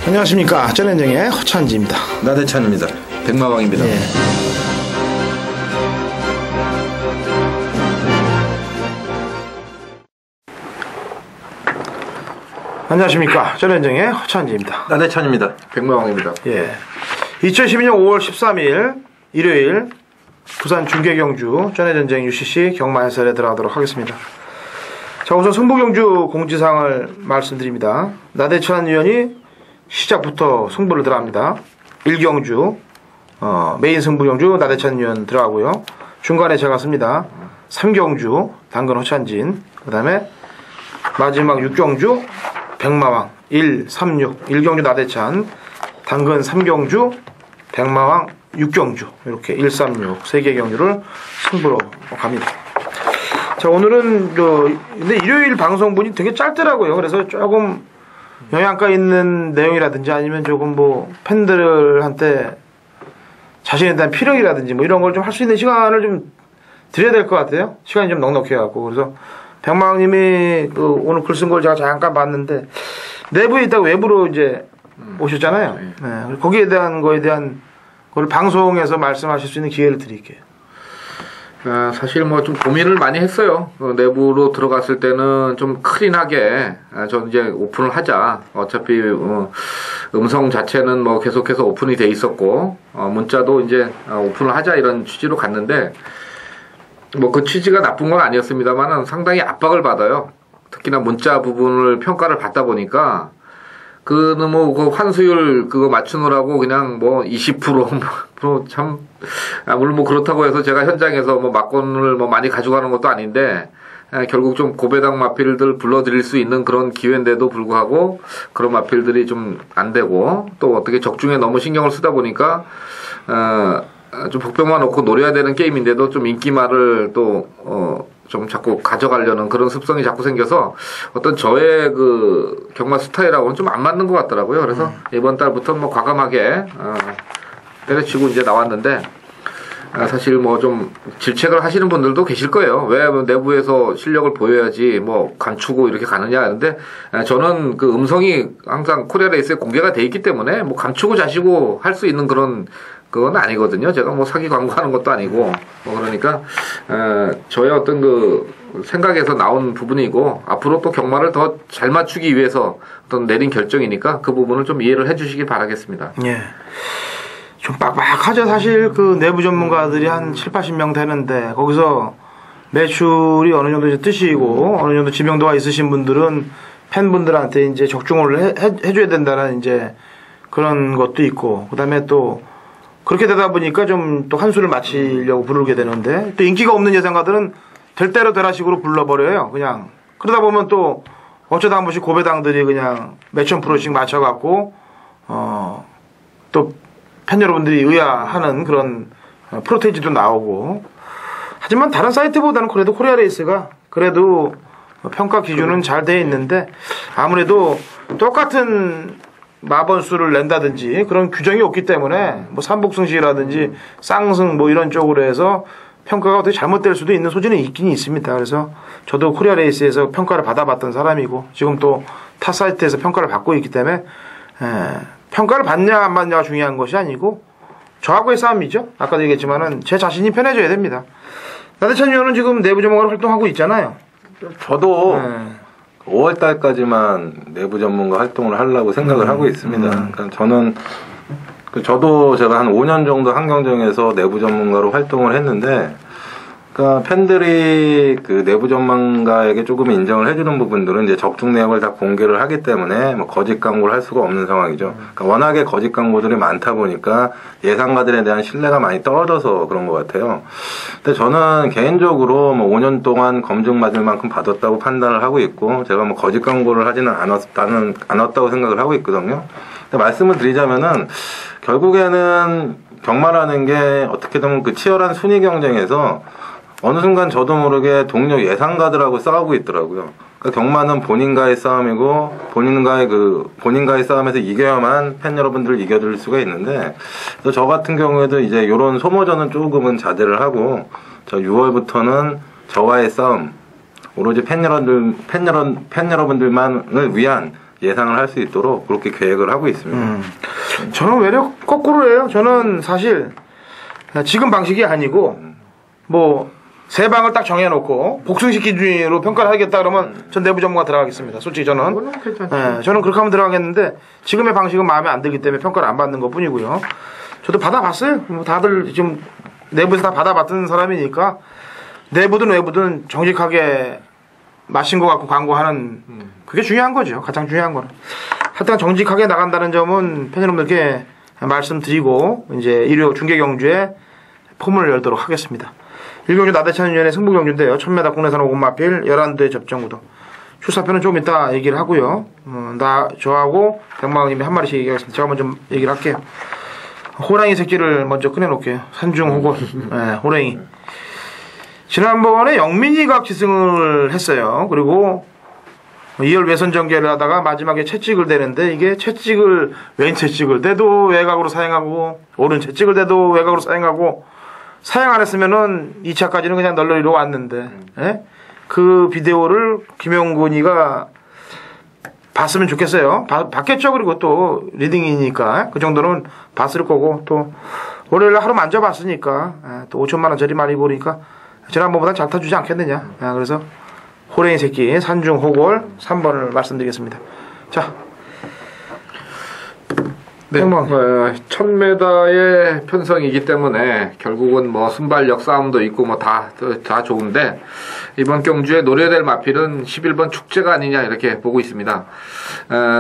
안녕하십니까. 쩌렌정의 허찬지입니다. 나대찬입니다. 백마왕입니다. 예. 안녕하십니까. 쩌렌정의 허찬지입니다. 나대찬입니다. 백마왕입니다. 예. 2012년 5월 13일 일요일 부산 중계경주 쩌렌전쟁 UCC 경마 해설에 들어가도록 하겠습니다. 자, 우선 승부경주 공지사항을 말씀드립니다. 나대찬 위원이 시작부터 승부를 들어갑니다. 1경주 메인 승부경주 나대찬 위원 들어가고요. 중간에 제가 씁니다. 3경주 당근 허찬진, 그 다음에 마지막 6경주 백마왕 1, 3, 6 1경주 나대찬, 당근 3경주 백마왕 6경주, 이렇게 1, 3, 6 3개 경주를 승부로 갑니다. 자, 오늘은 근데 일요일 방송분이 되게 짧더라고요. 그래서 조금 영양가 있는 내용이라든지 아니면 조금 뭐 팬들한테 자신에 대한 피력이라든지 뭐 이런 걸 좀 할 수 있는 시간을 좀 드려야 될 것 같아요. 시간이 좀 넉넉해갖고. 그래서 백마왕님이 오늘 글 쓴 걸 제가 잠깐 봤는데 내부에 있다가 외부로 이제 오셨잖아요. 네. 거기에 대한 거에 대한 그걸 방송에서 말씀하실 수 있는 기회를 드릴게요. 사실 뭐 좀 고민을 많이 했어요. 내부로 들어갔을 때는 좀 클린하게 전 이제 오픈을 하자. 어차피 음성 자체는 뭐 계속해서 오픈이 돼 있었고 문자도 이제 오픈을 하자 이런 취지로 갔는데 뭐 그 취지가 나쁜 건 아니었습니다만은 상당히 압박을 받아요. 특히나 문자 부분을 평가를 받다 보니까 너무 그 환수율 그거 맞추느라고 그냥 뭐 20% 참 물론 뭐 그렇다고 해서 제가 현장에서 뭐 막건을 뭐 많이 가져가는 것도 아닌데 결국 좀 고배당 마필들 불러드릴 수 있는 그런 기회인데도 불구하고 그런 마필들이 좀 안 되고 또 어떻게 적중에 너무 신경을 쓰다 보니까 좀 복병만 놓고 노려야 되는 게임인데도 좀 인기말을 또 좀 자꾸 가져가려는 그런 습성이 자꾸 생겨서 어떤 저의 그 경마 스타일하고는 좀 안 맞는 것 같더라고요. 그래서 이번 달부터 뭐 과감하게 때려치고 이제 나왔는데 사실 뭐 좀 질책을 하시는 분들도 계실 거예요. 왜 내부에서 실력을 보여야지 뭐 감추고 이렇게 가느냐 하는데 저는 그 음성이 항상 코리아 레이스에 공개가 돼 있기 때문에 뭐 감추고 자시고 할 수 있는 그건 아니거든요. 제가 뭐 사기 광고하는 것도 아니고 그러니까 저의 어떤 그 생각에서 나온 부분이고 앞으로 또 경마를 더 잘 맞추기 위해서 어떤 내린 결정이니까 그 부분을 좀 이해를 해주시기 바라겠습니다. 예. 좀 빡빡하죠. 사실 그 내부 전문가들이 한 7, 80명 되는데 거기서 매출이 어느 정도 이제 뜻이고 어느 정도 지명도가 있으신 분들은 팬분들한테 이제 적중을 해줘야 된다는 이제 그런 것도 있고 그다음에 또 그렇게 되다 보니까 좀 또 한수를 맞추려고 부르게 되는데 또 인기가 없는 예상가들은 될 대로 되라식으로 불러버려요. 그냥 그러다 보면 또 어쩌다 한 번씩 고배당들이 그냥 몇천 프로씩 맞춰갖고 또 팬 여러분들이 의아하는 그런 프로테이지도 나오고 하지만 다른 사이트보다는 그래도 코리아 레이스가 그래도 평가 기준은 잘 돼 있는데 아무래도 똑같은 마번수를 낸다든지 그런 규정이 없기 때문에 뭐 삼복승식이라든지 쌍승 뭐 이런 쪽으로 해서 평가가 어떻게 잘못될 수도 있는 소지는 있긴 있습니다. 그래서 저도 코리아 레이스에서 평가를 받아봤던 사람이고 지금 또 타 사이트에서 평가를 받고 있기 때문에 평가를 받냐 안 받냐가 중요한 것이 아니고 저하고의 싸움이죠. 아까도 얘기했지만은 제 자신이 편해져야 됩니다. 나대찬 위원은 지금 내부 전문가로 활동하고 있잖아요. 저도 5월 달까지만 내부 전문가 활동을 하려고 생각을 하고 있습니다. 그러니까 저도 제가 한 5년 정도 한경정에서 내부 전문가로 활동을 했는데, 그러니까 팬들이 그 내부 전문가에게 조금 인정을 해주는 부분들은 이제 적중 내역을 다 공개를 하기 때문에 뭐 거짓 광고를 할 수가 없는 상황이죠. 그러니까 워낙에 거짓 광고들이 많다 보니까 예상가들에 대한 신뢰가 많이 떨어져서 그런 것 같아요. 근데 저는 개인적으로 뭐 5년 동안 검증받을 만큼 받았다고 판단을 하고 있고, 제가 뭐 거짓 광고를 하지는 않았다고 생각을 하고 있거든요. 근데 말씀을 드리자면은 결국에는 경마라는 게 어떻게 보면 그 치열한 순위 경쟁에서 어느 순간 저도 모르게 동료 예상가들하고 싸우고 있더라고요. 그러니까 경마는 본인과의 싸움이고 본인과의 싸움에서 이겨야만 팬 여러분들을 이겨줄 수가 있는데, 그래서 저 같은 경우에도 이제 이런 소모전은 조금은 자제를 하고 저 6월부터는 저와의 싸움, 오로지 팬 여러분들만을 위한 예상을 할 수 있도록 그렇게 계획을 하고 있습니다. 저는 외려 거꾸로예요. 저는 사실 지금 방식이 아니고 뭐 세 방을 딱 정해놓고 복승식 기준으로 평가를 하겠다 그러면 전 내부 전문가 들어가겠습니다. 솔직히 저는 저는 그렇게 하면 들어가겠는데 지금의 방식은 마음에 안 들기 때문에 평가를 안 받는 것뿐이고요. 저도 받아봤어요. 뭐 다들 지금 내부에서 다 받아봤던 사람이니까 내부든 외부든 정직하게 마신 것 같고 광고하는 그게 중요한 거죠. 가장 중요한 거는. 하여튼 정직하게 나간다는 점은 팬여러분들께 말씀드리고 이제 일요 중계 경주에 폼을 열도록 하겠습니다. 1경주 나대찬 위원의 승부 경주인데요. 1000m 국내산 5군 마필 11대 접전구도. 출사표는 좀 이따 얘기를 하고요. 저하고 백마님이 한 마리씩 얘기하겠습니다. 제가 먼저 얘기를 할게요. 호랑이 새끼를 먼저 꺼내놓을게요. 산중호골. 네, 호랑이. 지난번에 영민이가 기승을 했어요. 그리고 2열 외선 전개를 하다가 마지막에 채찍을 대는데 이게 채찍을 왼 채찍을 대도 외곽으로 사용하고 오른 채찍을 대도 외곽으로 사용하고 사용 안 했으면은 2차까지는 그냥 널널이로 왔는데 예? 그 비디오를 김용근이가 봤으면 좋겠어요. 봤겠죠. 그리고 또 리딩이니까 그 정도는 봤을 거고 또 월요일날 하루 만져봤으니까 또 5천만 원짜리 많이 보니까 지난번보다 잘 타주지 않겠느냐. 그래서 호랭이 새끼 산중 호골 3번을 말씀드리겠습니다. 자, 네, 1000m의 편성이기 때문에 결국은 뭐 순발력 싸움도 있고 뭐 다 좋은데 이번 경주에 노려야 될 마필은 11번 축제가 아니냐 이렇게 보고 있습니다.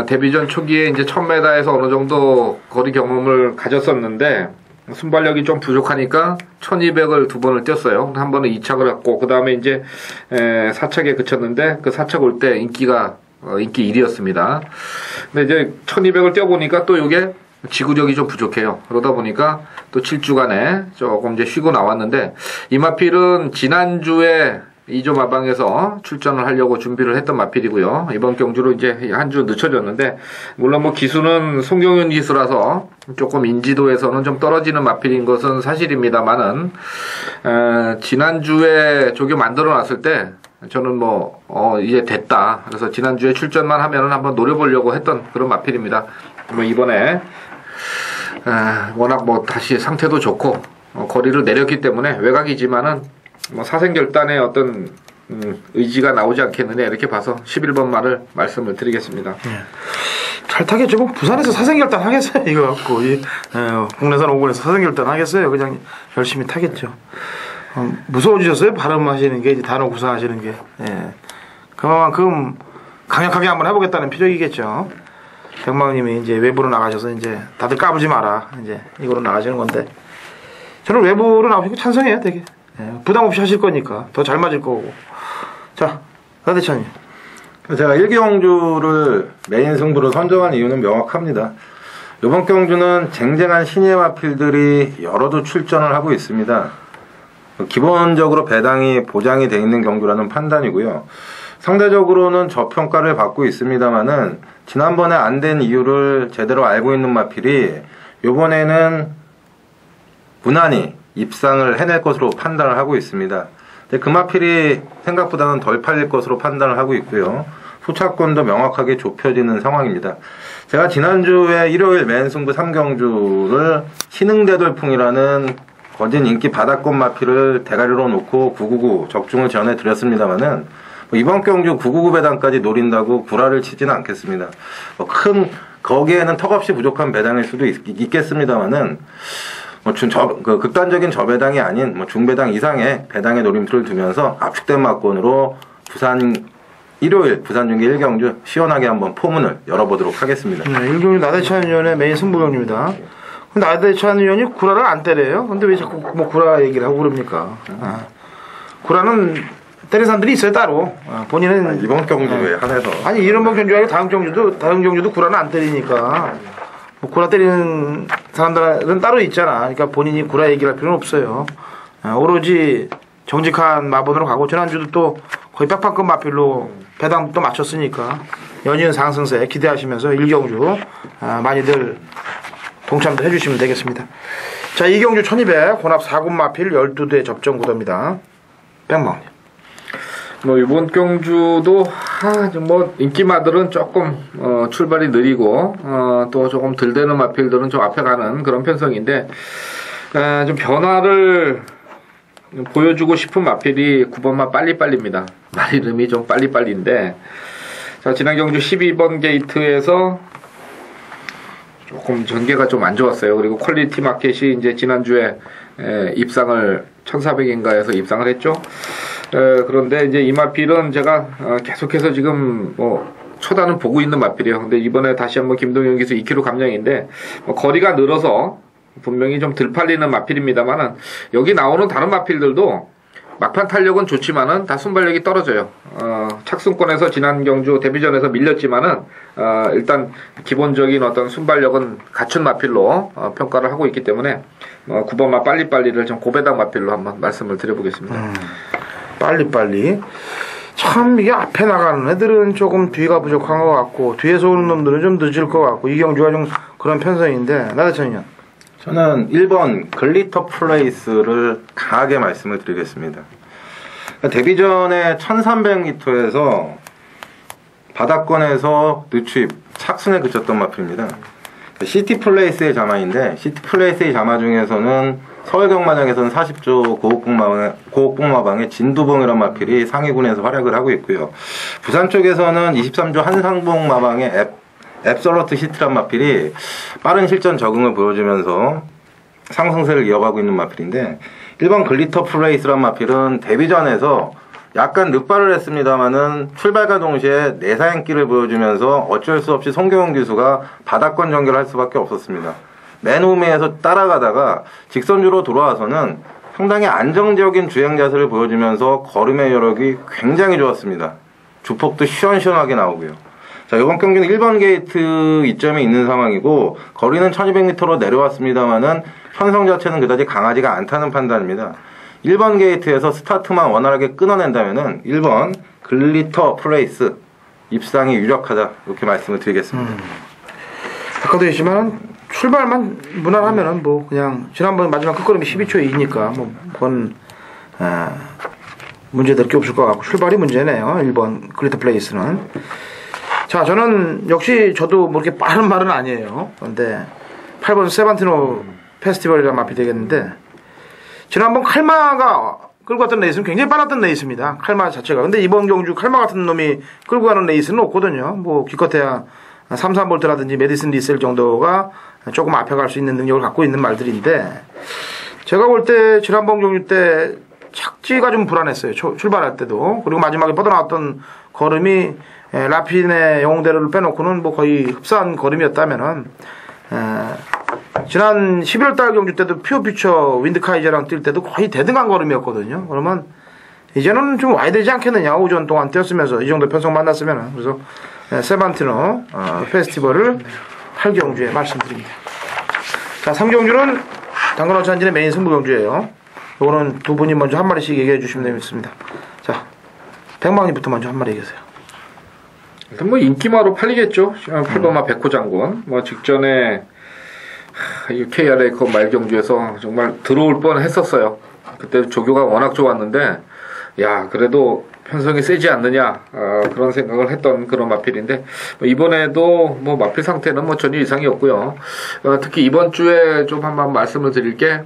데뷔전 초기에 이제 1000m에서 어느 정도 거리 경험을 가졌었는데 순발력이 좀 부족하니까 1200을 두 번을 뛰었어요. 한 번은 2착을 했고 그 다음에 이제 4착에 그쳤는데 그 4착 올 때 인기 1위였습니다. 근데 이제 1200을 뛰어보니까 또 이게 지구력이 좀 부족해요. 그러다 보니까 또 7주간에 조금 이제 쉬고 나왔는데 이 마필은 지난주에 2조 마방에서 출전을 하려고 준비를 했던 마필이고요. 이번 경주로 이제 한 주 늦춰졌는데 물론 뭐 기수는 송경윤 기수라서 조금 인지도에서는 좀 떨어지는 마필인 것은 사실입니다만은 지난주에 저기 만들어 놨을 때 저는 이제 됐다. 그래서 지난주에 출전만 하면은 한번 노려보려고 했던 그런 마필입니다. 뭐 이번에 워낙 뭐 다시 상태도 좋고 거리를 내렸기 때문에 외곽이지만은 뭐 사생결단의 어떤 의지가 나오지 않겠느냐 이렇게 봐서 11번 말을 말씀을 드리겠습니다. 잘 타겠죠. 뭐 부산에서 사생결단 하겠어요. 이거 갖고 국내산 5군에서 사생결단 하겠어요. 그냥 열심히 타겠죠. 무서워지셨어요? 발음하시는 게, 이제 단어 구사하시는 게. 예. 그만큼 강력하게 한번 해보겠다는 표정이겠죠. 백마님이 이제 외부로 나가셔서 이제 다들 까부지 마라. 이제 이거로 나가시는 건데. 저는 외부로 나오시고 찬성해요, 되게. 예. 부담 없이 하실 거니까. 더 잘 맞을 거고. 자, 나대찬님. 제가 1경주를 메인 승부로 선정한 이유는 명확합니다. 이번 경주는 쟁쟁한 신예 마필들이 여러도 출전을 하고 있습니다. 기본적으로 배당이 보장이 되어 있는 경주라는 판단이고요. 상대적으로는 저평가를 받고 있습니다만은 지난번에 안 된 이유를 제대로 알고 있는 마필이 이번에는 무난히 입상을 해낼 것으로 판단을 하고 있습니다. 근데 그 마필이 생각보다는 덜 팔릴 것으로 판단을 하고 있고요. 후차권도 명확하게 좁혀지는 상황입니다. 제가 지난주에 일요일 맨승부 3경주를 신흥대돌풍이라는 거진 인기 바닥권 마필을 대가리로 놓고 999 적중을 전해드렸습니다만은 이번 경주 999 배당까지 노린다고 구라를 치지는 않겠습니다. 큰 거기에는 턱없이 부족한 배당일 수도 있겠습니다만은 극단적인 저배당이 아닌 중배당 이상의 배당의 노림수를 두면서 압축된 마권으로 일요일 부산 중계 1경주 시원하게 한번 포문을 열어보도록 하겠습니다. 네, 1경주 나대찬 의원의 메인 승부경주입니다. 나대찬 의원이 구라를 안 때려요. 근데 왜 자꾸 뭐 구라 얘기를 하고 그럽니까? 구라는 때리는 사람들이 있어요, 따로. 본인은. 이번 경주에 한해서. 아니, 이번 경주 아니고 다음 경주도 구라는 안 때리니까. 뭐 구라 때리는 사람들은 따로 있잖아. 그러니까 본인이 구라 얘기를 할 필요는 없어요. 오로지 정직한 마본으로 가고, 지난주도 또 거의 빡빡급 마필로 배당도 맞췄으니까 연이은 상승세 기대하시면서 1경주 많이들 동참도 해주시면 되겠습니다. 자, 2경주 1200 혼합 4군 마필 12대 접전 구도입니다. 백마님. 뭐 이번 경주도 뭐 인기마들은 조금 출발이 느리고 또 조금 덜 되는 마필들은 좀 앞에 가는 그런 편성인데 좀 변화를 보여주고 싶은 마필이 9번마 빨리빨리입니다. 말 이름이 좀 빨리빨리인데 자, 지난 경주 12번 게이트에서 조금 전개가 좀 안 좋았어요. 그리고 퀄리티 마켓이 이제 지난주에 입상을 1400인가에서 입상을 했죠. 그런데 이제 이 마필은 제가 계속해서 지금 뭐 초단은 보고 있는 마필이에요. 근데 이번에 다시 한번 김동현 기수 2km 감량인데 거리가 늘어서 분명히 좀 덜 팔리는 마필입니다만은 여기 나오는 다른 마필들도 막판 탄력은 좋지만은 다 순발력이 떨어져요. 착순권에서 지난 경주 데뷔전에서 밀렸지만은 일단 기본적인 어떤 순발력은 갖춘 마필로 평가를 하고 있기 때문에 9번마 빨리빨리를 좀 고배당 마필로 한번 말씀을 드려보겠습니다. 빨리빨리. 참 이게 앞에 나가는 애들은 조금 뒤가 부족한 것 같고 뒤에서 오는 놈들은 좀 늦을 것 같고 이 경주가 좀 그런 편성인데 나대천이요. 저는 1번 글리터 플레이스를 강하게 말씀을 드리겠습니다. 데뷔전에 1300m에서 바닥권에서 늦추입, 착순에 그쳤던 마필입니다. 시티 플레이스의 자마인데 시티 플레이스의 자마 중에서는 서울경마장에서는 40조 고옥봉마방의 진두봉이라는 마필이 상위군에서 활약을 하고 있고요. 부산 쪽에서는 23조 한상봉마방의 앱설러트 시트란 마필이 빠른 실전 적응을 보여주면서 상승세를 이어가고 있는 마필인데 1번 글리터 플레이스란 마필은 데뷔전에서 약간 늑발을 했습니다만은 출발과 동시에 내사행길을 보여주면서 어쩔 수 없이 송경훈 기수가 바닥권 전개를 할 수밖에 없었습니다. 맨 후미에서 따라가다가 직선주로 돌아와서는 상당히 안정적인 주행 자세를 보여주면서 걸음의 여력이 굉장히 좋았습니다. 주폭도 시원시원하게 나오고요. 자, 이번 경기는 1번 게이트 이점이 있는 상황이고 거리는 1200m로 내려왔습니다만은 편성 자체는 그다지 강하지가 않다는 판단입니다. 1번 게이트에서 스타트만 원활하게 끊어낸다면은 1번 글리터 플레이스 입상이 유력하다 이렇게 말씀을 드리겠습니다. 아까도 했지만 출발만 무난하면은 뭐 그냥 지난번 마지막 끝걸음이 12초 2니까 뭐 그건 문제될 게 없을 것 같고 출발이 문제네요. 1번 글리터 플레이스는. 자, 저는 역시 저도 뭐 이렇게 빠른 말은 아니에요. 그런데 8번 세반티노 페스티벌이라는 마필이 되겠는데 지난번 칼마가 끌고 갔던 레이스는 굉장히 빨랐던 레이스입니다. 칼마 자체가. 근데 이번 경주 칼마 같은 놈이 끌고 가는 레이스는 없거든요. 뭐 기껏해야 33볼트라든지 메디슨 리셀 정도가 조금 앞에 갈 수 있는 능력을 갖고 있는 말들인데 제가 볼 때 지난번 경주 때 착지가 좀 불안했어요. 출발할 때도. 그리고 마지막에 뻗어나왔던 걸음이 라핀의 영웅대로를 빼놓고는 뭐 거의 흡사한 걸음이었다면은 지난 11월달 경주 때도 퓨어퓨처 윈드카이저랑 뛸 때도 거의 대등한 걸음이었거든요. 그러면 이제는 좀 와야 되지 않겠느냐. 오전 동안 뛰었으면서 이 정도 편성 만났으면은. 그래서 세반티노 페스티벌을 8경주에 말씀드립니다. 자, 3경주는 당근어치 한진의 메인 승부 경주예요. 요거는 두 분이 먼저 한 마리씩 얘기해 주시면 되겠습니다. 자, 백망님부터 먼저 한 마리 얘기하세요. 일단 뭐 인기마로 팔리겠죠. 8번마 백호 장군. 뭐 직전에 KRA 그 말경주에서 정말 들어올 뻔 했었어요. 그때 조교가 워낙 좋았는데, 야, 그래도 편성이 세지 않느냐, 그런 생각을 했던 그런 마필인데, 이번에도 뭐 마필 상태는 뭐 전혀 이상이 없고요. 특히 이번 주에 좀 한번 말씀을 드릴 게,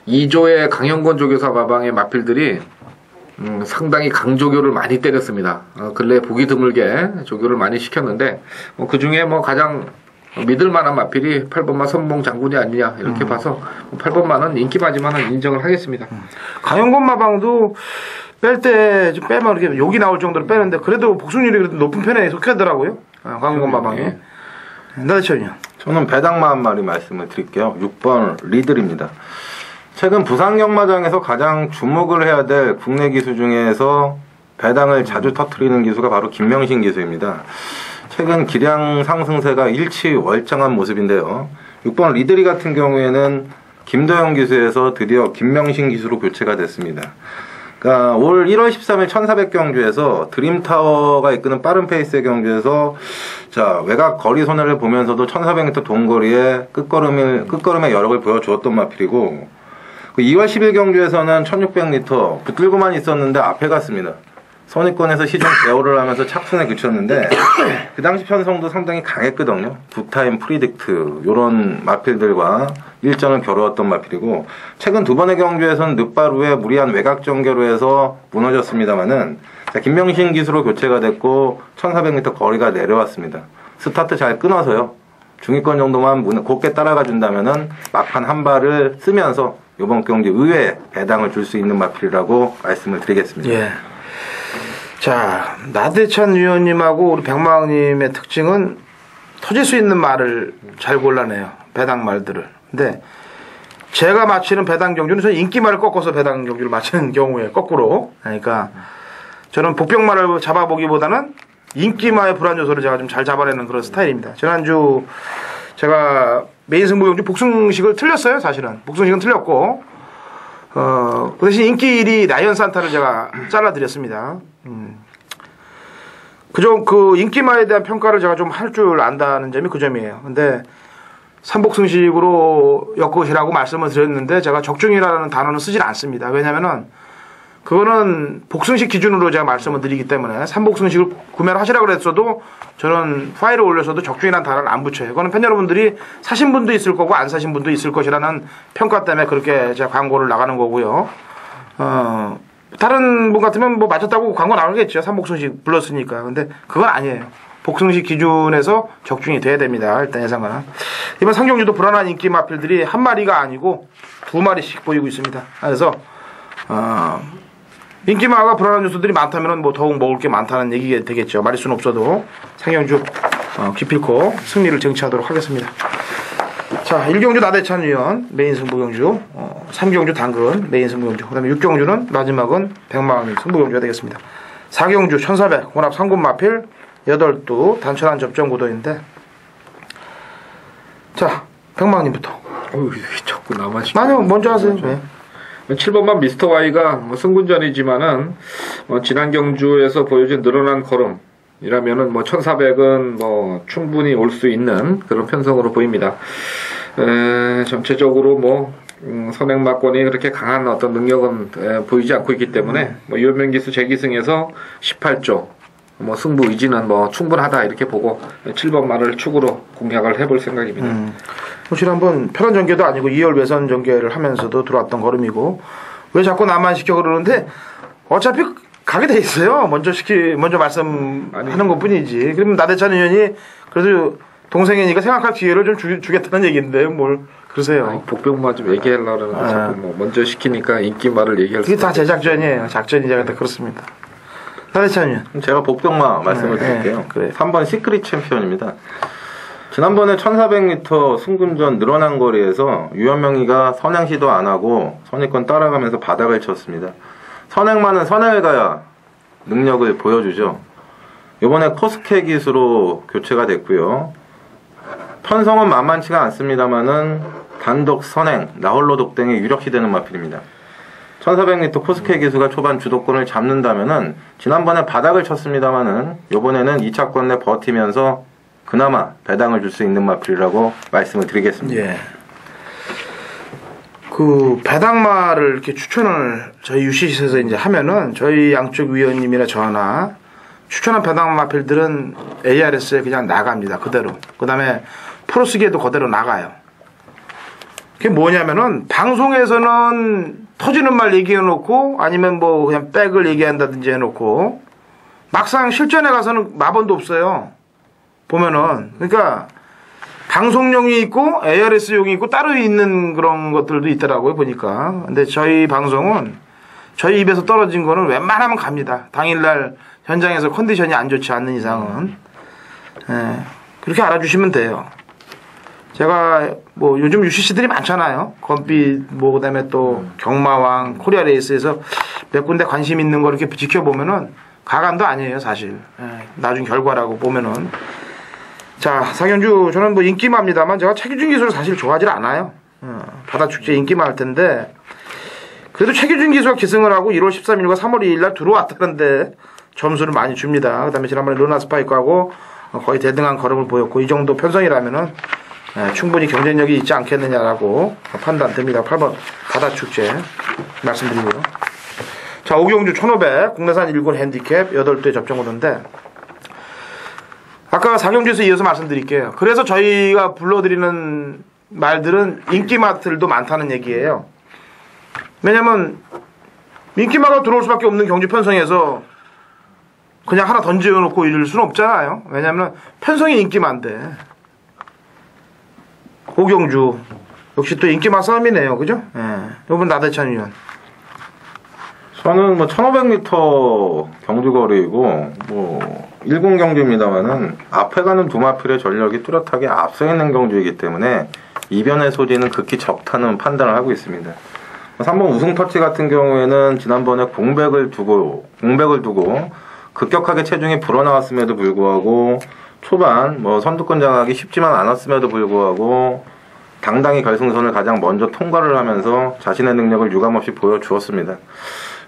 2조의 강영권 조교사 마방의 마필들이 상당히 강조교를 많이 때렸습니다. 근래 보기 드물게 조교를 많이 시켰는데 그 중에 뭐 가장 믿을만한 마필이 8번마 선봉 장군이 아니냐 이렇게 봐서 8번마는 인기마지만은 인정을 하겠습니다. 강영권 마방도 뺄 때 좀 빼면 이렇게 욕이 나올 정도로 빼는데 그래도 복승률이 그래도 높은 편에 속하더라고요. 강영권 마방이. 나대천이요. 저는 배당마 한 마리 말씀을 드릴게요. 6번 리들입니다. 최근 부산경마장에서 가장 주목을 해야 될 국내 기수 중에서 배당을 자주 터뜨리는 기수가 바로 김명신 기수입니다. 최근 기량 상승세가 일치월장한 모습인데요. 6번 리드리 같은 경우에는 김도영 기수에서 드디어 김명신 기수로 교체가 됐습니다. 그러니까 올 1월 13일 1400경주에서 드림타워가 이끄는 빠른 페이스의 경주에서 자, 외곽 거리 손해를 보면서도 1400m 동거리에 끝걸음의 여력을 보여주었던 마필이고 2월 10일 경주에서는 1600m 붙들고만 있었는데 앞에 갔습니다. 선입권에서 시중 제어를 하면서 착순에 그쳤는데 그 당시 편성도 상당히 강했거든요. 굿타임 프리딕트 요런 마필들과 일전을 겨루었던 마필이고 최근 두 번의 경주에서는 늦발 후에 무리한 외곽 전개로 해서 무너졌습니다만은 김명신 기수로 교체가 됐고 1400m 거리가 내려왔습니다. 스타트 잘 끊어서요. 중위권 정도만 곱게 따라가 준다면은 막판 한 발을 쓰면서 이번 경기 의외의 배당을 줄 수 있는 마필이라고 말씀을 드리겠습니다. 예. 자, 나대찬 위원님하고 우리 백마왕님의 특징은 터질 수 있는 말을 잘 골라내요. 배당 말들을. 근데 제가 마치는 배당 경주는 저는 인기말을 꺾어서 배당 경주를 마치는 경우에 거꾸로. 그러니까 저는 복병말을 잡아보기보다는 인기마의 불안 요소를 제가 좀 잘 잡아내는 그런 스타일입니다. 지난주 제가 메인 승부 경주 복승식을 틀렸어요, 사실은. 복승식은 틀렸고, 그 대신 인기 1위 라이언 산타를 제가 잘라드렸습니다. 그 인기마에 대한 평가를 제가 좀 할 줄 안다는 점이 그 점이에요. 근데 삼복승식으로 엮으시라고 말씀을 드렸는데 제가 적중이라는 단어는 쓰질 않습니다. 왜냐면은 그거는 복승식 기준으로 제가 말씀을 드리기 때문에 삼복승식을 구매를 하시라고 그랬어도 저는 파일을 올려서도 적중이라는 단어를 안 붙여요. 그거는 팬 여러분들이 사신 분도 있을 거고 안 사신 분도 있을 것이라는 평가 때문에 그렇게 제가 광고를 나가는 거고요. 다른 분 같으면 뭐 맞췄다고 광고 나오겠죠. 삼복승식 불렀으니까. 근데 그건 아니에요. 복승식 기준에서 적중이 돼야 됩니다. 일단 예상은. 이번 상경주도 불안한 인기 마필들이 한 마리가 아니고 두 마리씩 보이고 있습니다. 그래서 인기마가 불안한 요소들이 많다면 뭐 더욱 먹을 게 많다는 얘기가 되겠죠. 마리수는 없어도 상경주 기필코 승리를 쟁취하도록 하겠습니다. 자, 1경주 나대찬 위원 메인 승부경주, 3경주 당근 메인 승부경주, 그 다음에 6경주는 마지막은 백마왕님 승부경주가 되겠습니다. 4경주 1400 혼합 3군 마필 8두 단촐한 접전 구도인데, 자, 백마왕님부터. 자꾸 나만 시켜. 아니요, 먼저 하세요. 네. 7번만 미스터 Y가 승군전이지만은 지난 경주에서 보여준 늘어난 걸음이라면은 1400은 충분히 올 수 있는 그런 편성으로 보입니다. 전체적으로 선행마권이 그렇게 강한 어떤 능력은 보이지 않고 있기 때문에 유현명기수 재기승에서 18조 승부 의지는 충분하다 이렇게 보고 7번 말을 축으로 공략을 해볼 생각입니다. 사실 한번 편한 전개도 아니고 2열 외선 전개를 하면서도 들어왔던 걸음이고 왜 자꾸 나만 시켜 그러는데 어차피 가게 돼 있어요. 먼저 말씀하는 것뿐이지. 그러면 나대찬 의원이 그래도 동생이니까 생각할 기회를 좀 주겠다는 얘기인데 뭘 그러세요. 복병만 좀 얘기하려고 그러는데 자꾸 먼저 시키니까 인기 말을 얘기할 수. 그게 다 제 작전이에요. 작전이 제가 다 그렇습니다. 나대찬 의원. 제가 복병만 말씀을 드릴게요. 그래. 3번 시크릿 챔피언입니다. 지난번에 1400m 승군전 늘어난 거리에서 유현명이가 선행 시도 안 하고 선입권 따라가면서 바닥을 쳤습니다. 선행만은 선행을 가야 능력을 보여주죠. 이번에 코스케 기수로 교체가 됐고요. 편성은 만만치가 않습니다만은 단독 선행, 나홀로 독댕에 유력시 되는 마필입니다. 1400m 코스케 기수가 초반 주도권을 잡는다면은 지난번에 바닥을 쳤습니다만은 이번에는 2차권 내 버티면서 그나마 배당을 줄 수 있는 마필이라고 말씀을 드리겠습니다. 예. 그 배당마를 이렇게 추천을 저희 UCC에서 이제 하면은 저희 양쪽 위원님이나 저나 추천한 배당 마필들은 ARS에 그냥 나갑니다. 그대로. 그 다음에 프로스기에도 그대로 나가요. 그게 뭐냐면은 방송에서는 터지는 말 얘기해놓고 아니면 그냥 백을 얘기한다든지 해놓고 막상 실전에 가서는 마번도 없어요. 보면은. 그러니까 방송용이 있고 ARS용이 있고 따로 있는 그런 것들도 있더라고요, 보니까. 근데 저희 방송은 저희 입에서 떨어진 거는 웬만하면 갑니다. 당일날 현장에서 컨디션이 안 좋지 않는 이상은. 예, 그렇게 알아주시면 돼요. 제가 요즘 UCC들이 많잖아요. 건빛 그다음에 또 경마왕, 코리아 레이스에서 몇 군데 관심 있는 거 이렇게 지켜보면은 가감도 아니에요, 사실. 예, 나중 결과라고 보면은. 자, 상현주 저는 인기마입니다만 제가 최규준 기수를 사실 좋아하지 않아요. 바다축제 인기마 할 텐데 그래도 최규준 기수가 기승을 하고 1월 13일과 3월 2일날 들어왔다는데 점수를 많이 줍니다. 그 다음에 지난번에 루나 스파이크하고 거의 대등한 걸음을 보였고 이 정도 편성이라면은 충분히 경쟁력이 있지 않겠느냐라고 판단됩니다. 8번 바다축제 말씀드리고요. 자, 오경주 1500 국내산 1군 핸디캡 8대 접종 오던데 아까 사경주에서 이어서 말씀드릴게요. 그래서 저희가 불러드리는 말들은 인기마들도 많다는 얘기예요. 왜냐면 인기마가 들어올 수밖에 없는 경주 편성에서 그냥 하나 던져놓고 이럴 수는 없잖아요. 왜냐면 편성이 인기마인데 오경주 역시 또 인기마 싸움이네요. 그죠? 예. 이번 나대찬 의원. 저는 뭐 1500m 경주거리이고 뭐 1군 경주입니다만은 앞에 가는 두 마필의 전력이 뚜렷하게 앞서 있는 경주이기 때문에 이변의 소지는 극히 적다는 판단을 하고 있습니다. 3번 우승 터치 같은 경우에는 지난번에 공백을 두고 급격하게 체중이 불어나왔음에도 불구하고 초반 뭐 선두권 장악이 쉽지만 않았음에도 불구하고 당당히 결승선을 가장 먼저 통과를 하면서 자신의 능력을 유감없이 보여주었습니다.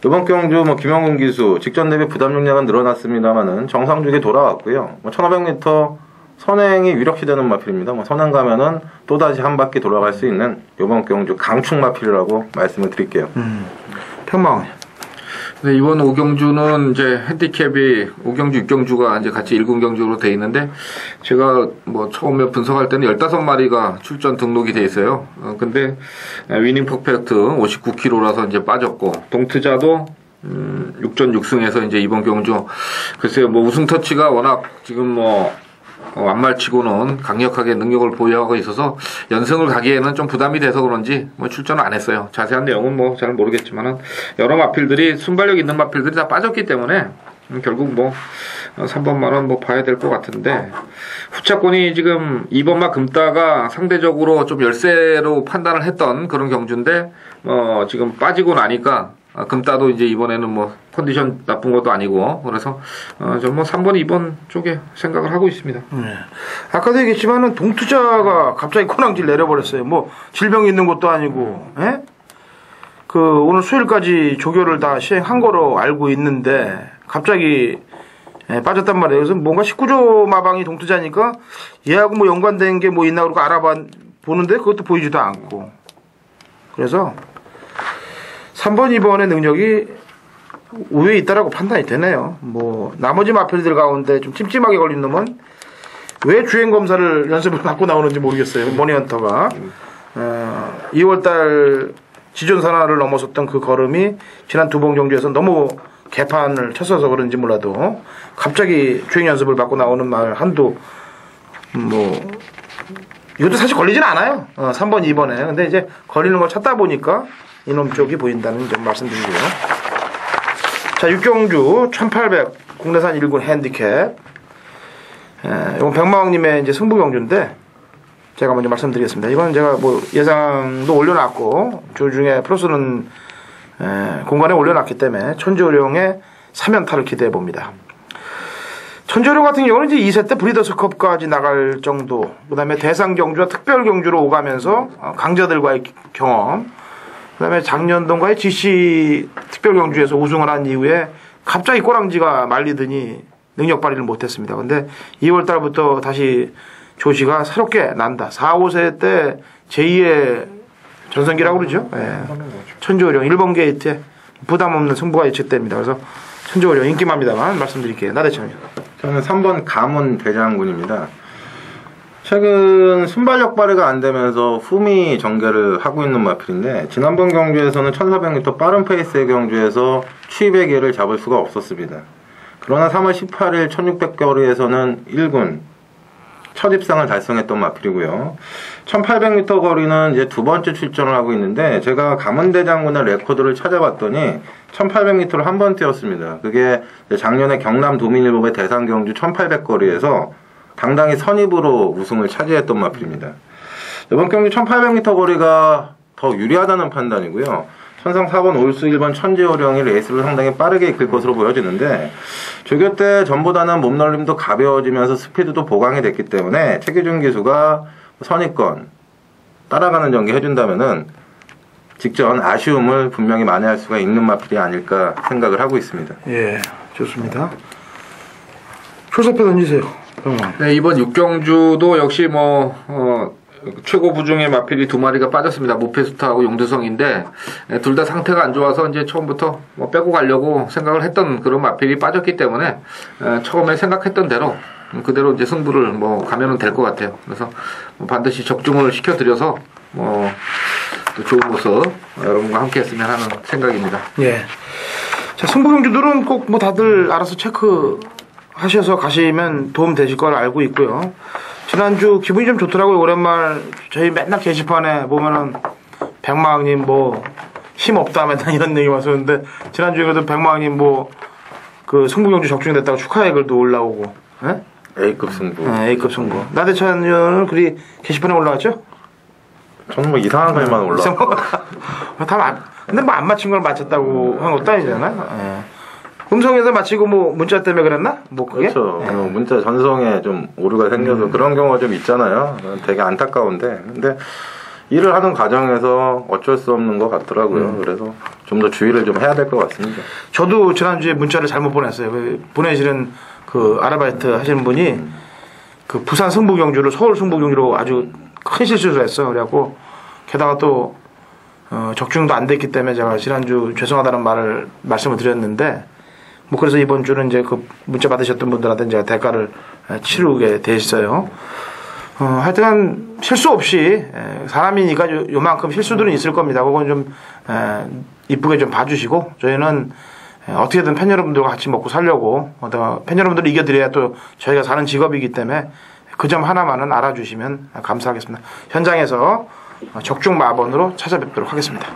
이번 경주 뭐 김영훈 기수 직전 대비 부담 용량은 늘어났습니다만은 정상주기에 돌아왔고요. 뭐 1500m 선행이 위력시되는 마필입니다. 뭐 선행 가면은 또다시 한 바퀴 돌아갈 수 있는 이번 경주 강축 마필이라고 말씀을 드릴게요. 평망. 네, 이번 오경주는 이제 핸디캡이 오경주, 6경주가 이제 같이 1군 경주로 돼 있는데 제가 뭐 처음에 분석할 때는 15마리가 출전 등록이 돼 있어요. 근데 위닝 퍼펙트 59kg라서 이제 빠졌고 동트자도 6전 6승에서 이제 이번 경주 글쎄요 뭐 우승 터치가 워낙 지금 뭐 완말치고는 강력하게 능력을 보유하고 있어서 연승을 가기에는 좀 부담이 돼서 그런지 뭐 출전을 안 했어요. 자세한 내용은 뭐 잘 모르겠지만은 여러 마필들이 순발력 있는 마필들이 다 빠졌기 때문에 결국 뭐 3번만은 뭐 봐야 될 것 같은데 후차권이 지금 2번마 금따가 상대적으로 좀 열세로 판단을 했던 그런 경주인데 지금 빠지고 나니까 금따도 이제 이번에는 뭐 컨디션 나쁜 것도 아니고 그래서 좀 뭐 3번, 2번 쪽에 생각을 하고 있습니다. 네. 아까도 얘기했지만은 동투자가 갑자기 코낭질 내려버렸어요. 뭐 질병이 있는 것도 아니고, 예? 오늘 수요일까지 조교를 다 시행한 거로 알고 있는데 갑자기 빠졌단 말이에요. 그래서 뭔가 19조 마방이 동투자니까 얘하고 뭐 연관된 게 뭐 있나 그러고 알아보는데 그것도 보이지도 않고 그래서 3번, 2번의 능력이 우위에 있다라고 판단이 되네요. 뭐 나머지 마필들 가운데 좀 찜찜하게 걸린 놈은 왜 주행 검사를 연습을 받고 나오는지 모르겠어요. 머니헌터가 2월달 지존산하를 넘어섰던 그 걸음이 지난 두 번 경주에서 너무 개판을 쳤어서 그런지 몰라도 갑자기 주행 연습을 받고 나오는 말 한두 뭐 이것도 사실 걸리진 않아요. 3번, 2번에. 근데 이제 걸리는 걸 찾다 보니까 이놈 쪽이 보인다는 점 말씀드리고요. 자, 6경주 1800 국내산 1군 핸디캡. 이건 백마왕님의 이제 승부 경주인데 제가 먼저 말씀드리겠습니다. 이건 제가 뭐 예상도 올려놨고 조중에 플러스는 공간에 올려놨기 때문에 천지호령의 3연타를 기대해 봅니다. 천지호령 같은 경우는 이제 2세 때 브리더스컵까지 나갈 정도, 그 다음에 대상 경주와 특별 경주로 오가면서 강자들과의 경험, 그 다음에 작년동과의 GC 특별 경주에서 우승을 한 이후에 갑자기 꼬랑지가 말리더니 능력 발휘를 못했습니다. 근데 2월달부터 다시 조시가 새롭게 난다. 4, 5세 때 제2의 전성기라고 그러죠. 천지호령 1번 게이트에 부담 없는 승부가 예측됩니다. 그래서 천지호령 인기만입니다만 말씀드릴게요. 나대천이요. 저는 3번 가문 대장군입니다. 최근 순발력 발휘가 안 되면서 후미 전개를 하고 있는 마필인데 지난번 경주에서는 1400m 빠른 페이스의 경주에서 추입의 기회를 잡을 수가 없었습니다. 그러나 3월 18일 1600거리에서는 1군 첫 입상을 달성했던 마필이고요. 1800m 거리는 이제 두 번째 출전을 하고 있는데 제가 가문대장군의 레코드를 찾아봤더니 1800m를 한 번 뛰었습니다. 그게 작년에 경남 도민일보의 대상 경주 1800거리에서 당당히 선입으로 우승을 차지했던 마필입니다. 이번 경주 1800m 거리가 더 유리하다는 판단이고요. 천상 4번 올수 1번 천지호령이 레이스를 상당히 빠르게 이끌 것으로 보여지는데 조교 때 전보다는 몸놀림도 가벼워지면서 스피드도 보강이 됐기 때문에 최기준 기수가 선입권 따라가는 전개 해준다면은 직전 아쉬움을 분명히 만회할 수가 있는 마필이 아닐까 생각을 하고 있습니다. 예, 좋습니다. 표사표 던지세요. 네, 이번 6경주도 역시 뭐 최고 부중의 마필이 2마리가 빠졌습니다. 모페스타하고 용두성인데 둘 다 상태가 안 좋아서 이제 처음부터 뭐 빼고 가려고 생각을 했던 그런 마필이 빠졌기 때문에 처음에 생각했던 대로 그대로 이제 승부를 뭐 가면은 될 것 같아요. 그래서 뭐 반드시 적중을 시켜드려서 뭐 또 좋은 모습 여러분과 함께했으면 하는 생각입니다. 예. 자, 승부 경주들은 꼭 뭐 다들 알아서 체크하셔서 가시면 도움 되실 걸 알고 있고요. 지난주 기분이 좀 좋더라고요. 오랜만에 저희 맨날 게시판에 보면은 백마왕님 뭐 힘 없다 맨날 이런 얘기 왔었는데 지난주에 그래도 백마왕님 뭐 그 승부 경주 적중됐다고 축하의 글도 올라오고. 예? A급 승부. A급 승부. 나대찬 의원은 글이 게시판에 올라왔죠? 저는 뭐 이상한 글만 올라왔고. 근데 뭐 안 맞힌 걸 맞췄다고 한 것도 아니잖아요. 예. 음성에서 맞히고 뭐 문자 때문에 그랬나? 뭐 그게? 그렇죠. 예. 문자 전송에 좀 오류가 생겨서 그런 경우가 좀 있잖아요. 되게 안타까운데. 근데 일을 하는 과정에서 어쩔 수 없는 것 같더라고요. 그래서 좀 더 주의를 좀 해야 될 것 같습니다. 저도 지난주에 문자를 잘못 보냈어요. 보내시는 그 아르바이트 하시는 분이 그 부산 승부 경주를 서울 승부 경주로 아주 큰 실수를 했어요. 그래갖고 게다가 또 적중도 안 됐기 때문에 제가 지난주 죄송하다는 말씀을 드렸는데 뭐 그래서 이번 주는 이제 그 문자 받으셨던 분들한테 제가 대가를 치르게 돼 있어요. 하여튼 실수 없이 사람이니까 요만큼 실수들은 있을 겁니다. 그건 좀 이쁘게 좀 봐주시고 저희는 어떻게든 팬 여러분들과 같이 먹고 살려고 팬 여러분들을 이겨드려야 또 저희가 사는 직업이기 때문에 그 점 하나만은 알아주시면 감사하겠습니다. 현장에서 적중 마번으로 찾아뵙도록 하겠습니다.